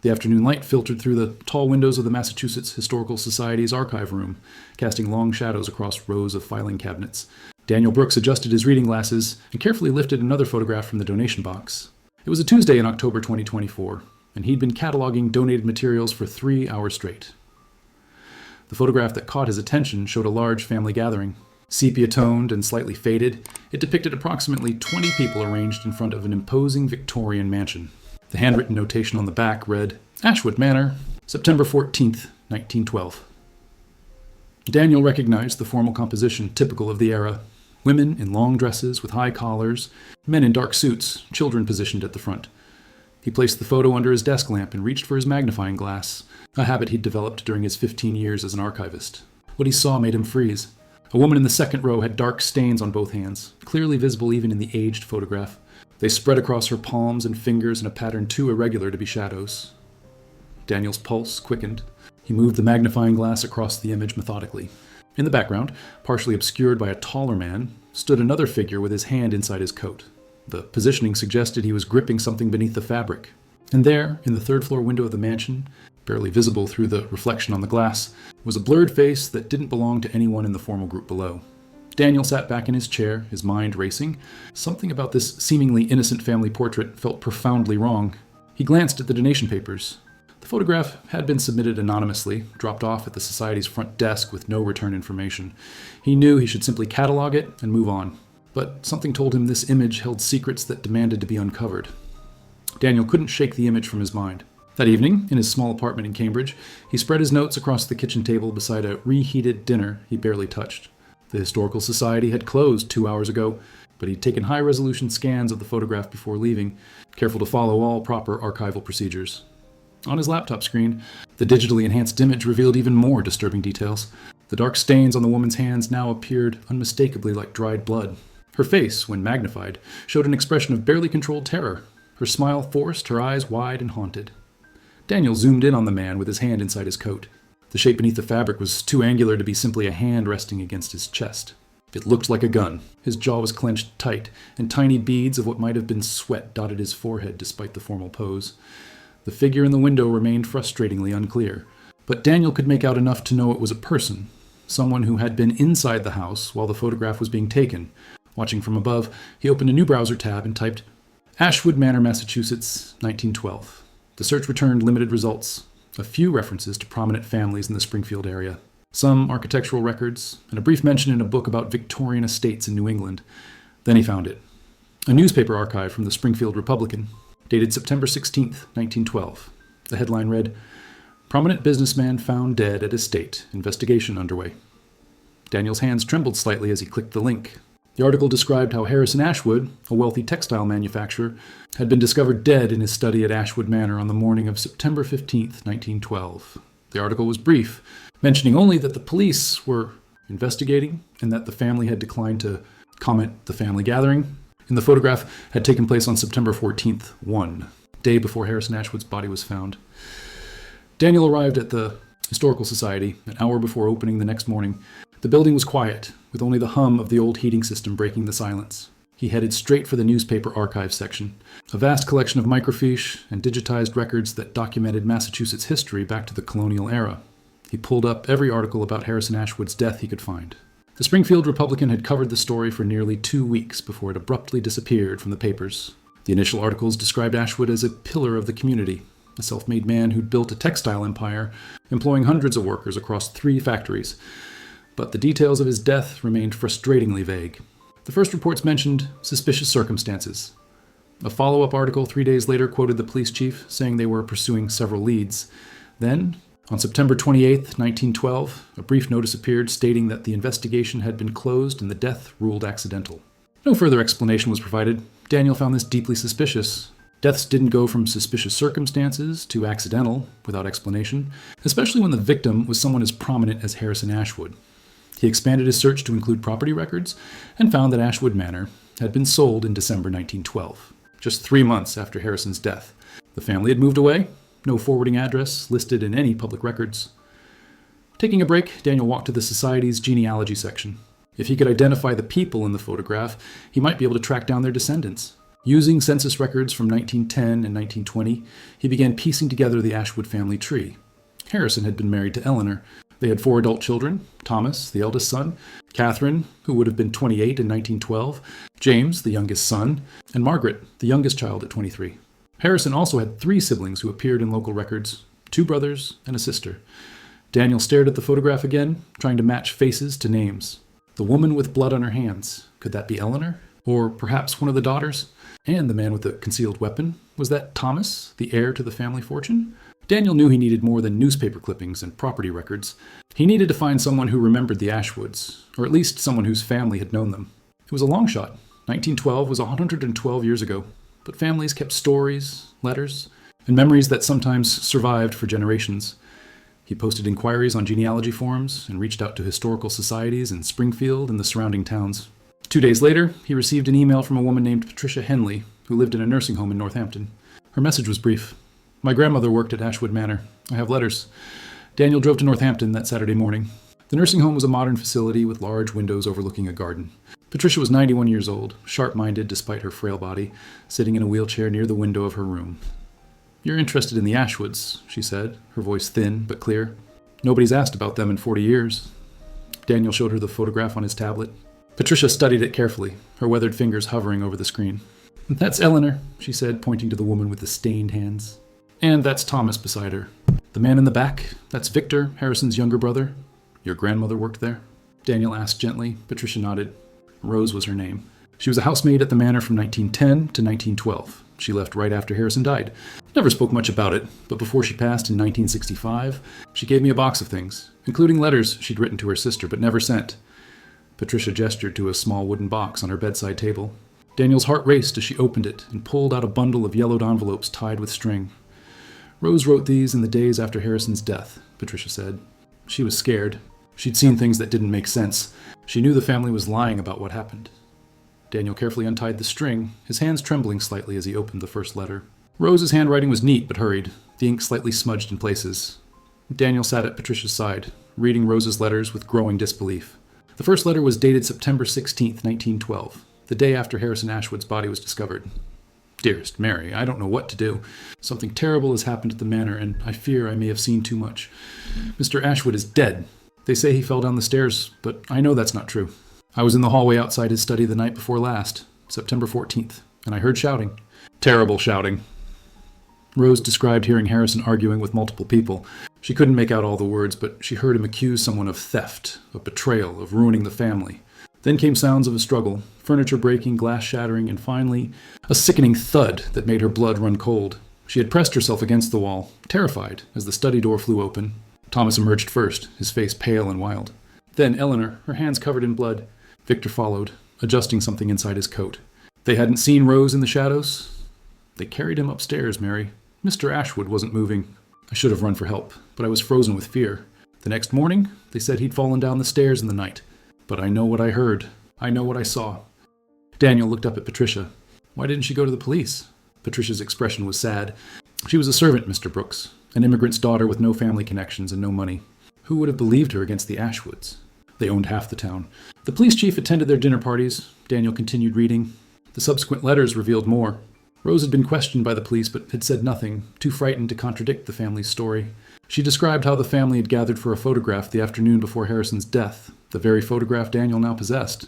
The afternoon light filtered through the tall windows of the Massachusetts Historical Society's archive room, casting long shadows across rows of filing cabinets. Daniel Brooks adjusted his reading glasses and carefully lifted another photograph from the donation box. It was a Tuesday in October 2024, and he'd been cataloging donated materials for 3 hours straight. The photograph that caught his attention showed a large family gathering. Sepia-toned and slightly faded, it depicted approximately 20 people arranged in front of an imposing Victorian mansion. The handwritten notation on the back read, Ashwood Manor, September 14th, 1912. Daniel recognized the formal composition typical of the era. Women in long dresses with high collars, men in dark suits, children positioned at the front. He placed the photo under his desk lamp and reached for his magnifying glass, a habit he'd developed during his 15 years as an archivist. What he saw made him freeze. A woman in the second row had dark stains on both hands, clearly visible even in the aged photograph. They spread across her palms and fingers in a pattern too irregular to be shadows. Daniel's pulse quickened. He moved the magnifying glass across the image methodically. In the background, partially obscured by a taller man, stood another figure with his hand inside his coat. The positioning suggested he was gripping something beneath the fabric. And there, in the third-floor window of the mansion, barely visible through the reflection on the glass, was a blurred face that didn't belong to anyone in the formal group below. Daniel sat back in his chair, his mind racing. Something about this seemingly innocent family portrait felt profoundly wrong. He glanced at the donation papers. The photograph had been submitted anonymously, dropped off at the Society's front desk with no return information. He knew he should simply catalog it and move on. But something told him this image held secrets that demanded to be uncovered. Daniel couldn't shake the image from his mind. That evening, in his small apartment in Cambridge, he spread his notes across the kitchen table beside a reheated dinner he barely touched. The Historical Society had closed 2 hours ago, but he'd taken high-resolution scans of the photograph before leaving, careful to follow all proper archival procedures. On his laptop screen, the digitally enhanced image revealed even more disturbing details. The dark stains on the woman's hands now appeared unmistakably like dried blood. Her face, when magnified, showed an expression of barely controlled terror. Her smile forced, her eyes wide and haunted. Daniel zoomed in on the man with his hand inside his coat. The shape beneath the fabric was too angular to be simply a hand resting against his chest. It looked like a gun. His jaw was clenched tight, and tiny beads of what might have been sweat dotted his forehead despite the formal pose. The figure in the window remained frustratingly unclear, but Daniel could make out enough to know it was a person, someone who had been inside the house while the photograph was being taken. Watching from above, he opened a new browser tab and typed, Ashwood Manor, Massachusetts, 1912. The search returned limited results. A few references to prominent families in the Springfield area, some architectural records, and a brief mention in a book about Victorian estates in New England. Then he found it. A newspaper archive from the Springfield Republican, dated September 16th, 1912. The headline read, Prominent businessman found dead at estate, investigation underway. Daniel's hands trembled slightly as he clicked the link. The article described how Harrison Ashwood, a wealthy textile manufacturer, had been discovered dead in his study at Ashwood Manor on the morning of September 15th, 1912. The article was brief, mentioning only that the police were investigating and that the family had declined to comment the family gathering. And the photograph had taken place on September 14th, one day before Harrison Ashwood's body was found. Daniel arrived at the Historical Society an hour before opening the next morning. The building was quiet, with only the hum of the old heating system breaking the silence. He headed straight for the newspaper archive section, a vast collection of microfiche and digitized records that documented Massachusetts history back to the colonial era. He pulled up every article about Harrison Ashwood's death he could find. The Springfield Republican had covered the story for nearly 2 weeks before it abruptly disappeared from the papers. The initial articles described Ashwood as a pillar of the community, a self-made man who'd built a textile empire, employing hundreds of workers across 3 factories. But the details of his death remained frustratingly vague. The first reports mentioned suspicious circumstances. A follow-up article 3 days later quoted the police chief, saying they were pursuing several leads. Then, on September 28, 1912, a brief notice appeared stating that the investigation had been closed and the death ruled accidental. No further explanation was provided. Daniel found this deeply suspicious. Deaths didn't go from suspicious circumstances to accidental without explanation, especially when the victim was someone as prominent as Harrison Ashwood. He expanded his search to include property records and found that Ashwood Manor had been sold in December 1912, just 3 months after Harrison's death. The family had moved away, no forwarding address listed in any public records. Taking a break, Daniel walked to the Society's genealogy section. If he could identify the people in the photograph, he might be able to track down their descendants. Using census records from 1910 and 1920, he began piecing together the Ashwood family tree. Harrison had been married to Eleanor. They had 4 adult children: Thomas, the eldest son; Catherine, who would have been 28 in 1912; James, the youngest son; and Margaret, the youngest child at 23. Harrison also had 3 siblings who appeared in local records: 2 brothers and a sister. Daniel stared at the photograph again, trying to match faces to names. The woman with blood on her hands. Could that be Eleanor? Or perhaps one of the daughters? And the man with the concealed weapon? Was that Thomas, the heir to the family fortune? Daniel knew he needed more than newspaper clippings and property records. He needed to find someone who remembered the Ashwoods, or at least someone whose family had known them. It was a long shot. 1912 was 112 years ago, but families kept stories, letters, and memories that sometimes survived for generations. He posted inquiries on genealogy forums and reached out to historical societies in Springfield and the surrounding towns. 2 days later, he received an email from a woman named Patricia Henley, who lived in a nursing home in Northampton. Her message was brief. "My grandmother worked at Ashwood Manor. I have letters." Daniel drove to Northampton that Saturday morning. The nursing home was a modern facility with large windows overlooking a garden. Patricia was 91 years old, sharp-minded despite her frail body, sitting in a wheelchair near the window of her room. "You're interested in the Ashwoods," she said, her voice thin but clear. "Nobody's asked about them in 40 years. Daniel showed her the photograph on his tablet. Patricia studied it carefully, her weathered fingers hovering over the screen. "That's Eleanor," she said, pointing to the woman with the stained hands. "And that's Thomas beside her. The man in the back, that's Victor, Harrison's younger brother. Your grandmother worked there?" Daniel asked gently. Patricia nodded. Rose was her name. She was a housemaid at the manor from 1910 to 1912. She left right after Harrison died. Never spoke much about it, but before she passed in 1965, she gave me a box of things, including letters she'd written to her sister but never sent. Patricia gestured to a small wooden box on her bedside table. Daniel's heart raced as she opened it and pulled out a bundle of yellowed envelopes tied with string. "Rose wrote these in the days after Harrison's death," Patricia said. She was scared. She'd seen things that didn't make sense. She knew the family was lying about what happened. Daniel carefully untied the string, his hands trembling slightly as he opened the first letter. Rose's handwriting was neat but hurried, the ink slightly smudged in places. Daniel sat at Patricia's side, reading Rose's letters with growing disbelief. The first letter was dated September 16th, 1912, the day after Harrison Ashwood's body was discovered. "Dearest Mary, I don't know what to do. Something terrible has happened at the manor, and I fear I may have seen too much. Mr. Ashwood is dead. They say he fell down the stairs, but I know that's not true. I was in the hallway outside his study the night before last, September 14th, and I heard shouting. Terrible shouting." Rose described hearing Harrison arguing with multiple people. She couldn't make out all the words, but she heard him accuse someone of theft, of betrayal, of ruining the family. Then came sounds of a struggle, furniture breaking, glass shattering, and finally, a sickening thud that made her blood run cold. She had pressed herself against the wall, terrified, as the study door flew open. Thomas emerged first, his face pale and wild. Then Eleanor, her hands covered in blood. Victor followed, adjusting something inside his coat. They hadn't seen Rose in the shadows. "They carried him upstairs, Mary. Mr. Ashwood wasn't moving. I should have run for help, but I was frozen with fear. The next morning, they said he'd fallen down the stairs in the night. But I know what I heard. I know what I saw." Daniel looked up at Patricia. "Why didn't she go to the police?" Patricia's expression was sad. "She was a servant, Mr. Brooks, an immigrant's daughter with no family connections and no money. Who would have believed her against the Ashwoods? They owned half the town. The police chief attended their dinner parties." Daniel continued reading. The subsequent letters revealed more. Rose had been questioned by the police but had said nothing, too frightened to contradict the family's story. She described how the family had gathered for a photograph the afternoon before Harrison's death, the very photograph Daniel now possessed.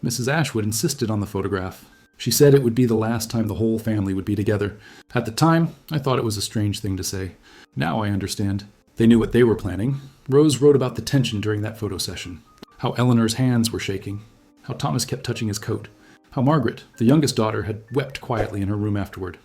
Mrs. Ashwood insisted on the photograph. She said it would be the last time the whole family would be together. At the time, I thought it was a strange thing to say. Now I understand. They knew what they were planning. Rose wrote about the tension during that photo session. How Eleanor's hands were shaking. How Thomas kept touching his coat. How Margaret, the youngest daughter, had wept quietly in her room afterward.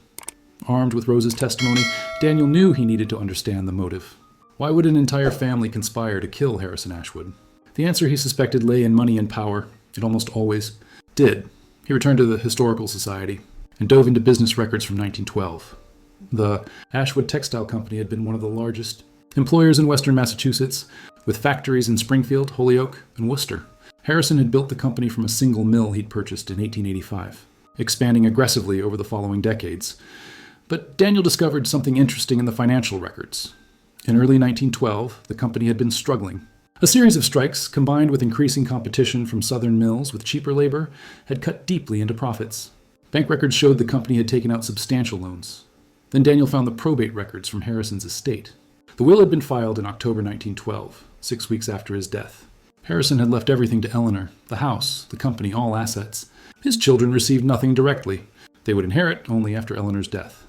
Armed with Rose's testimony, Daniel knew he needed to understand the motive. Why would an entire family conspire to kill Harrison Ashwood? The answer, he suspected, lay in money and power. It almost always did. He returned to the Historical Society and dove into business records from 1912. The Ashwood Textile Company had been one of the largest employers in western Massachusetts, with factories in Springfield, Holyoke, and Worcester. Harrison had built the company from a single mill he'd purchased in 1885, expanding aggressively over the following decades. But Daniel discovered something interesting in the financial records. In early 1912, the company had been struggling. A series of strikes, combined with increasing competition from southern mills with cheaper labor, had cut deeply into profits. Bank records showed the company had taken out substantial loans. Then Daniel found the probate records from Harrison's estate. The will had been filed in October 1912, 6 weeks after his death. Harrison had left everything to Eleanor, the house, the company, all assets. His children received nothing directly. They would inherit only after Eleanor's death.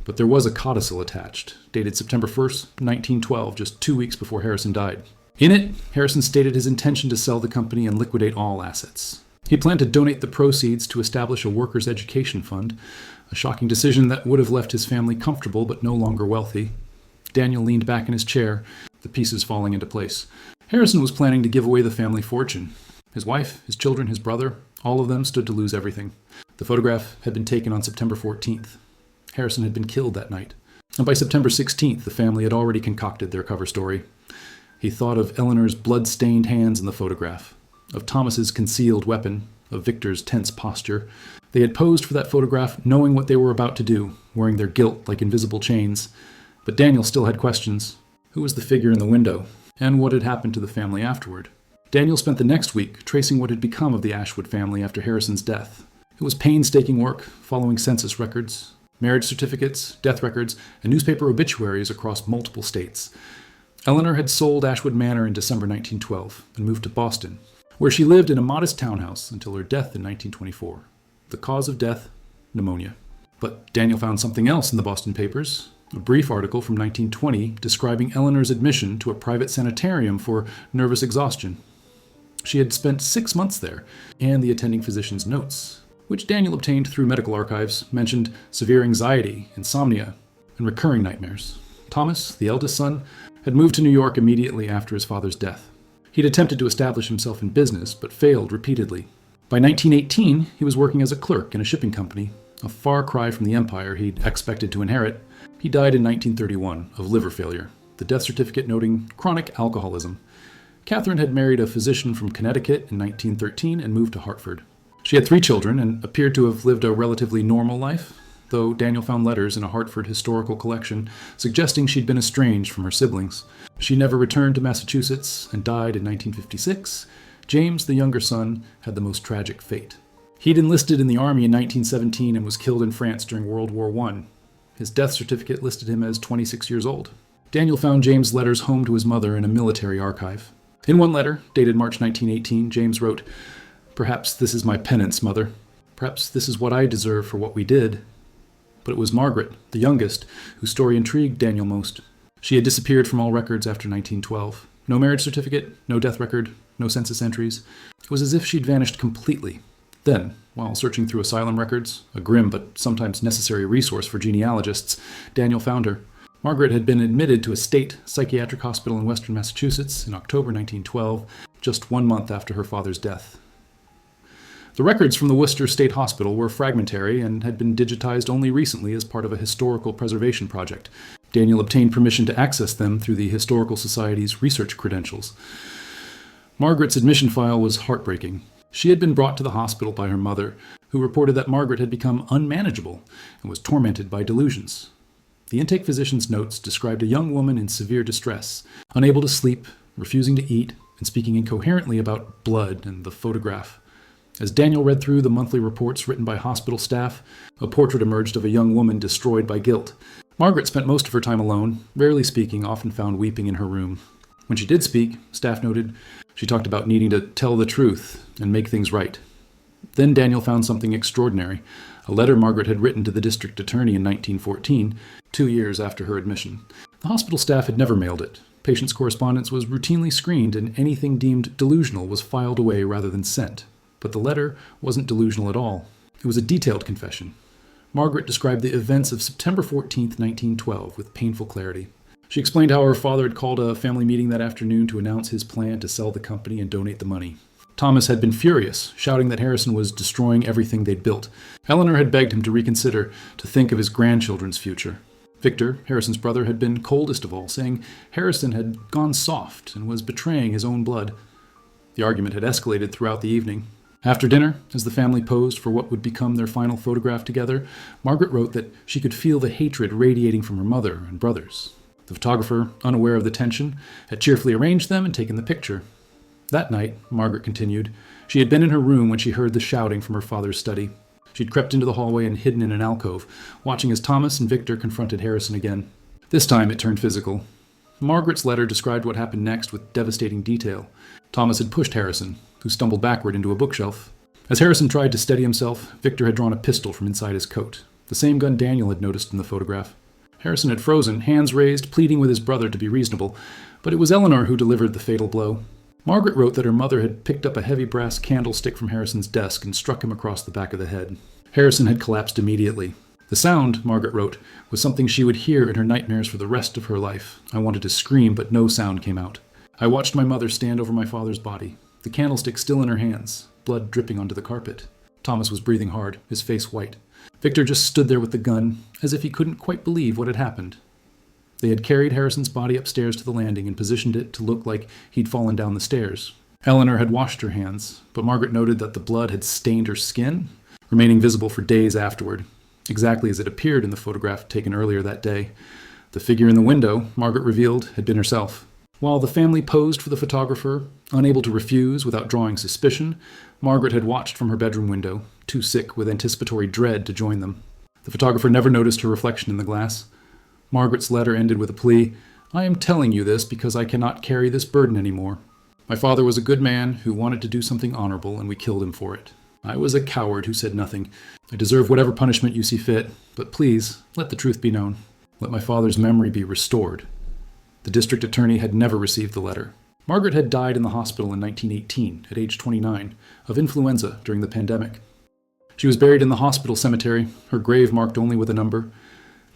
But there was a codicil attached, dated September 1st, 1912, just 2 weeks before Harrison died. In it, Harrison stated his intention to sell the company and liquidate all assets. He planned to donate the proceeds to establish a workers' education fund, a shocking decision that would have left his family comfortable but no longer wealthy. Daniel leaned back in his chair, the pieces falling into place. Harrison was planning to give away the family fortune. His wife, his children, his brother, all of them stood to lose everything. The photograph had been taken on September 14th. Harrison had been killed that night. And by September 16th, the family had already concocted their cover story. He thought of Eleanor's blood-stained hands in the photograph, of Thomas's concealed weapon, of Victor's tense posture. They had posed for that photograph knowing what they were about to do, wearing their guilt like invisible chains. But Daniel still had questions. Who was the figure in the window? And what had happened to the family afterward? Daniel spent the next week tracing what had become of the Ashwood family after Harrison's death. It was painstaking work, following census records, marriage certificates, death records, and newspaper obituaries across multiple states. Eleanor had sold Ashwood Manor in December 1912 and moved to Boston, where she lived in a modest townhouse until her death in 1924. The cause of death, pneumonia. But Daniel found something else in the Boston papers, a brief article from 1920 describing Eleanor's admission to a private sanitarium for nervous exhaustion. She had spent 6 months there, and the attending physician's notes, which Daniel obtained through medical archives, mentioned severe anxiety, insomnia, and recurring nightmares. Thomas, the eldest son, had moved to New York immediately after his father's death. He'd attempted to establish himself in business, but failed repeatedly. By 1918, he was working as a clerk in a shipping company, a far cry from the empire he'd expected to inherit. He died in 1931 of liver failure, the death certificate noting chronic alcoholism. Catherine had married a physician from Connecticut in 1913 and moved to Hartford. She had 3 children and appeared to have lived a relatively normal life, though Daniel found letters in a Hartford historical collection suggesting she'd been estranged from her siblings. She never returned to Massachusetts and died in 1956. James, the younger son, had the most tragic fate. He'd enlisted in the army in 1917 and was killed in France during World War I. His death certificate listed him as 26 years old. Daniel found James' letters home to his mother in a military archive. In one letter, dated March 1918, James wrote, "Perhaps this is my penance, Mother. Perhaps this is what I deserve for what we did." But it was Margaret, the youngest, whose story intrigued Daniel most. She had disappeared from all records after 1912. No marriage certificate, no death record, no census entries. It was as if she'd vanished completely. Then, while searching through asylum records, a grim but sometimes necessary resource for genealogists, Daniel found her. Margaret had been admitted to a state psychiatric hospital in western Massachusetts in October 1912, just 1 month after her father's death. The records from the Worcester State Hospital were fragmentary and had been digitized only recently as part of a historical preservation project. Daniel obtained permission to access them through the Historical Society's research credentials. Margaret's admission file was heartbreaking. She had been brought to the hospital by her mother, who reported that Margaret had become unmanageable and was tormented by delusions. The intake physician's notes described a young woman in severe distress, unable to sleep, refusing to eat, and speaking incoherently about blood and the photograph. As Daniel read through the monthly reports written by hospital staff, a portrait emerged of a young woman destroyed by guilt. Margaret spent most of her time alone, rarely speaking, often found weeping in her room. When she did speak, staff noted, she talked about needing to tell the truth and make things right. Then Daniel found something extraordinary, a letter Margaret had written to the district attorney in 1914, 2 years after her admission. The hospital staff had never mailed it. Patients' correspondence was routinely screened, and anything deemed delusional was filed away rather than sent. But the letter wasn't delusional at all. It was a detailed confession. Margaret described the events of September 14th, 1912, with painful clarity. She explained how her father had called a family meeting that afternoon to announce his plan to sell the company and donate the money. Thomas had been furious, shouting that Harrison was destroying everything they'd built. Eleanor had begged him to reconsider, to think of his grandchildren's future. Victor, Harrison's brother, had been coldest of all, saying Harrison had gone soft and was betraying his own blood. The argument had escalated throughout the evening. After dinner, as the family posed for what would become their final photograph together, Margaret wrote that she could feel the hatred radiating from her mother and brothers. The photographer, unaware of the tension, had cheerfully arranged them and taken the picture. That night, Margaret continued, she had been in her room when she heard the shouting from her father's study. She'd crept into the hallway and hidden in an alcove, watching as Thomas and Victor confronted Harrison again. This time it turned physical. Margaret's letter described what happened next with devastating detail. Thomas had pushed Harrison, who stumbled backward into a bookshelf. As Harrison tried to steady himself, Victor had drawn a pistol from inside his coat, the same gun Daniel had noticed in the photograph. Harrison had frozen, hands raised, pleading with his brother to be reasonable, but it was Eleanor who delivered the fatal blow. Margaret wrote that her mother had picked up a heavy brass candlestick from Harrison's desk and struck him across the back of the head. Harrison had collapsed immediately. The sound, Margaret wrote, was something she would hear in her nightmares for the rest of her life. I wanted to scream, but no sound came out. I watched my mother stand over my father's body, the candlestick still in her hands, blood dripping onto the carpet. Thomas was breathing hard, his face white. Victor just stood there with the gun, as if he couldn't quite believe what had happened. They had carried Harrison's body upstairs to the landing and positioned it to look like he'd fallen down the stairs. Eleanor had washed her hands, but Margaret noted that the blood had stained her skin, remaining visible for days afterward, exactly as it appeared in the photograph taken earlier that day. The figure in the window, Margaret revealed, had been herself. While the family posed for the photographer, unable to refuse without drawing suspicion, Margaret had watched from her bedroom window, too sick with anticipatory dread to join them. The photographer never noticed her reflection in the glass. Margaret's letter ended with a plea, "I am telling you this because I cannot carry this burden anymore. My father was a good man who wanted to do something honorable, and we killed him for it. I was a coward who said nothing. I deserve whatever punishment you see fit, but please, let the truth be known. Let my father's memory be restored." The district attorney had never received the letter. Margaret had died in the hospital in 1918, at age 29, of influenza during the pandemic. She was buried in the hospital cemetery, her grave marked only with a number.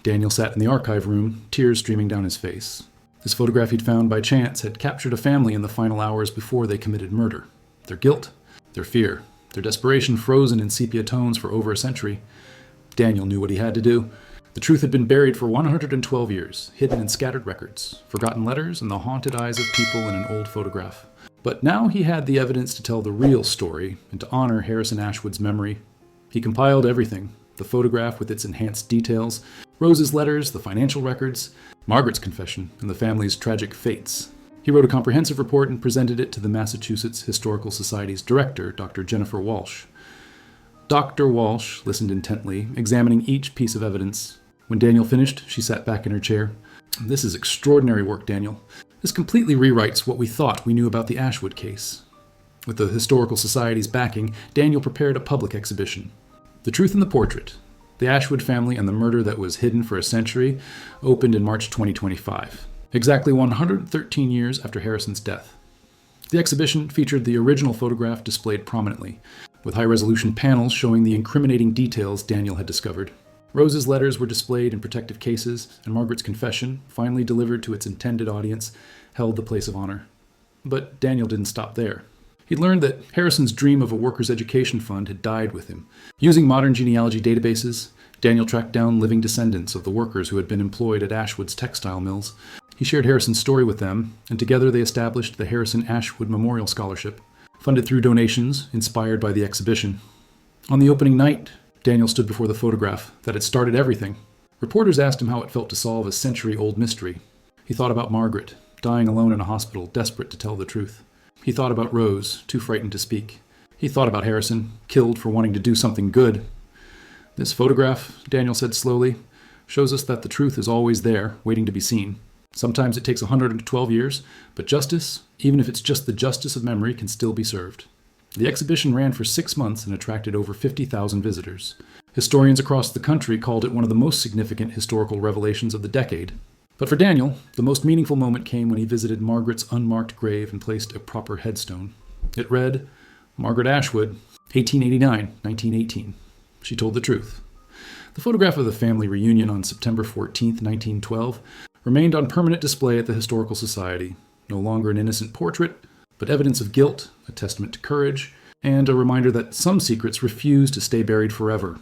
Daniel sat in the archive room, tears streaming down his face. This photograph he'd found by chance had captured a family in the final hours before they committed murder. Their guilt, their fear, their desperation frozen in sepia tones for over a century. Daniel knew what he had to do. The truth had been buried for 112 years, hidden in scattered records, forgotten letters, and the haunted eyes of people in an old photograph. But now he had the evidence to tell the real story and to honor Harrison Ashwood's memory. He compiled everything: the photograph with its enhanced details, Rose's letters, the financial records, Margaret's confession, and the family's tragic fates. He wrote a comprehensive report and presented it to the Massachusetts Historical Society's director, Dr. Jennifer Walsh. Dr. Walsh listened intently, examining each piece of evidence. When Daniel finished, she sat back in her chair. "This is extraordinary work, Daniel. This completely rewrites what we thought we knew about the Ashwood case." With the Historical Society's backing, Daniel prepared a public exhibition. The Truth in the Portrait, The Ashwood Family and the Murder That Was Hidden for a Century, opened in March 2025, exactly 113 years after Harrison's death. The exhibition featured the original photograph displayed prominently, with high-resolution panels showing the incriminating details Daniel had discovered. Rose's letters were displayed in protective cases, and Margaret's confession, finally delivered to its intended audience, held the place of honor. But Daniel didn't stop there. He'd learned that Harrison's dream of a workers' education fund had died with him. Using modern genealogy databases, Daniel tracked down living descendants of the workers who had been employed at Ashwood's textile mills. He shared Harrison's story with them, and together they established the Harrison Ashwood Memorial Scholarship, funded through donations inspired by the exhibition. On the opening night, Daniel stood before the photograph that had started everything. Reporters asked him how it felt to solve a century-old mystery. He thought about Margaret, dying alone in a hospital, desperate to tell the truth. He thought about Rose, too frightened to speak. He thought about Harrison, killed for wanting to do something good. "This photograph," Daniel said slowly, "shows us that the truth is always there, waiting to be seen. Sometimes it takes 112 years, but justice, even if it's just the justice of memory, can still be served." The exhibition ran for 6 months and attracted over 50,000 visitors. Historians across the country called it one of the most significant historical revelations of the decade. But for Daniel, the most meaningful moment came when he visited Margaret's unmarked grave and placed a proper headstone. It read, "Margaret Ashwood, 1889-1918. She told the truth." The photograph of the family reunion on September 14, 1912, remained on permanent display at the Historical Society, no longer an innocent portrait, but evidence of guilt, a testament to courage, and a reminder that some secrets refuse to stay buried forever,